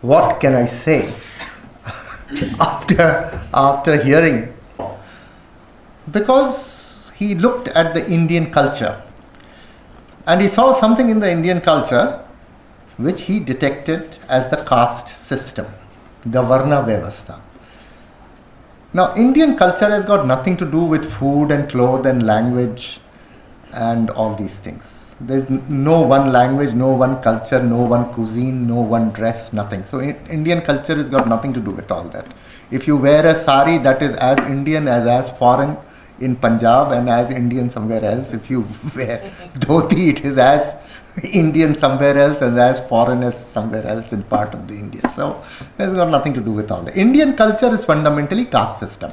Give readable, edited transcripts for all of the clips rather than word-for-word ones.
what can I say after hearing? Because he looked at the Indian culture and he saw something in the Indian culture which he detected as the caste system, the Varna Vyavastha. Now, Indian culture has got nothing to do with food and clothes and language and all these things. There's no one language, no one culture, no one cuisine, no one dress, nothing. So Indian culture has got nothing to do with all that. If you wear a sari, that is as Indian as foreign in Punjab and as Indian somewhere else. If you wear dhoti, it is as Indian somewhere else and as foreign as somewhere else in part of the India. So it's got nothing to do with all that. Indian culture is fundamentally caste system.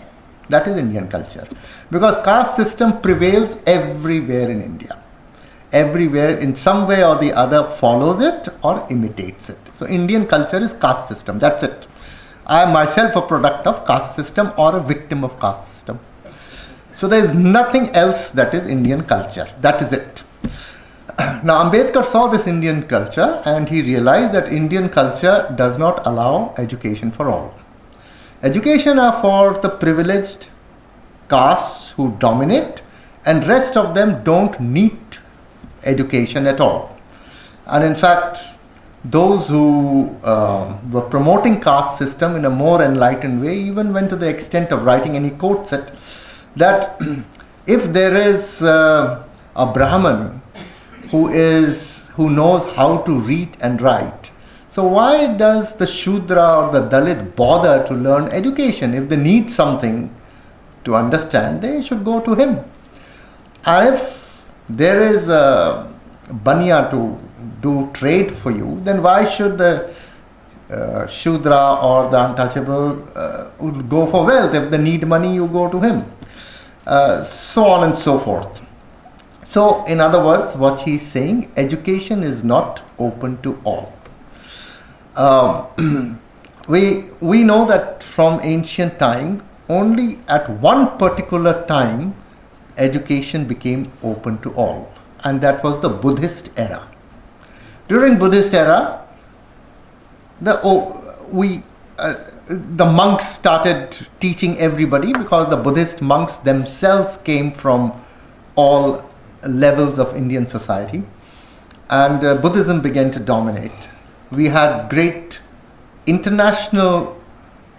That is Indian culture. Because caste system prevails everywhere in India. Everywhere in some way or the other follows it or imitates it. So Indian culture is caste system. That's it. I am myself a product of caste system or a victim of caste system. So there is nothing else that is Indian culture. That is it. Now Ambedkar saw this Indian culture and he realized that Indian culture does not allow education for all. Education are for the privileged castes who dominate, and rest of them don't need education at all. And in fact, those who were promoting caste system in a more enlightened way even went to the extent of writing, and he quotes it, that if there is a Brahman who knows how to read and write, so why does the Shudra or the Dalit bother to learn education? If they need something to understand, they should go to him. And if there is a Banya to do trade for you, then why should the Shudra or the untouchable go for wealth? If they need money, you go to him. So on and so forth. So, in other words, what he is saying, education is not open to all. We know that from ancient time, only at one particular time, education became open to all, and that was the Buddhist era. During Buddhist era, the monks started teaching everybody, because the Buddhist monks themselves came from all levels of Indian society, and Buddhism began to dominate. We had great international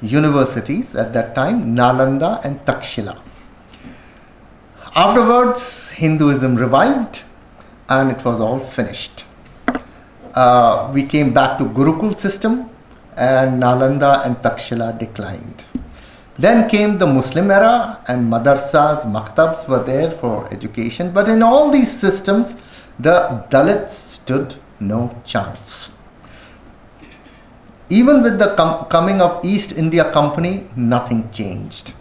universities at that time, Nalanda and Takshila. Afterwards, Hinduism revived and it was all finished. We came back to Gurukul system and Nalanda and Takshila declined. Then came the Muslim era and madrasas, maktabs were there for education. But in all these systems, the Dalits stood no chance. Even with the coming of East India Company, nothing changed.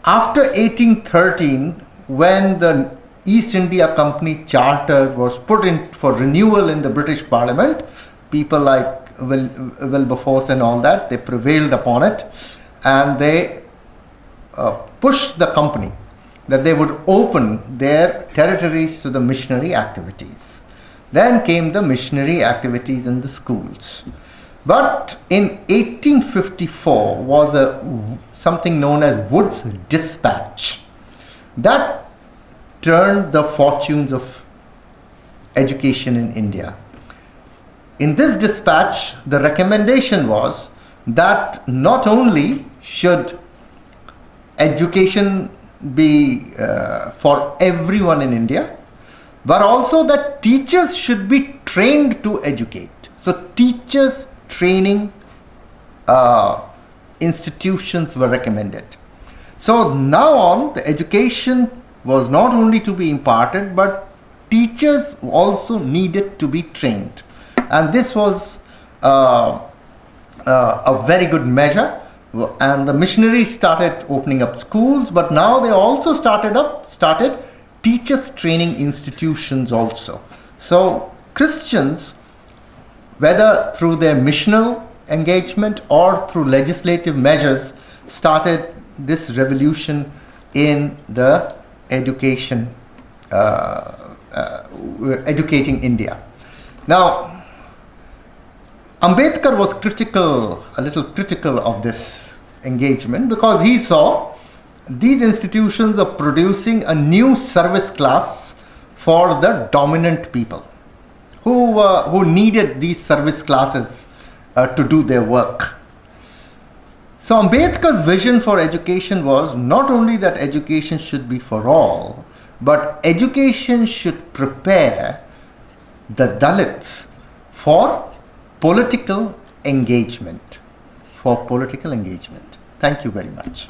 After 1813, when the East India Company Charter was put in for renewal in the British Parliament, people like Wilberforce and all that, they prevailed upon it, and they pushed the company that they would open their territories to the missionary activities. Then came the missionary activities in the schools. But in 1854 was something known as Wood's Dispatch. That turned the fortunes of education in India. In this dispatch, the recommendation was that not only should education be for everyone in India, but also that teachers should be trained to educate. So teachers training institutions were recommended. So now on, the education was not only to be imparted, but teachers also needed to be trained. And this was a very good measure. And the missionaries started opening up schools, but now they also started teachers training institutions also. So Christians, whether through their missional engagement or through legislative measures, started this revolution in the education, educating India. Now, Ambedkar was critical, a little critical of this engagement, because he saw these institutions are producing a new service class for the dominant people who needed these service classes to do their work. So Ambedkar's vision for education was not only that education should be for all, but education should prepare the Dalits for political engagement. Thank you very much.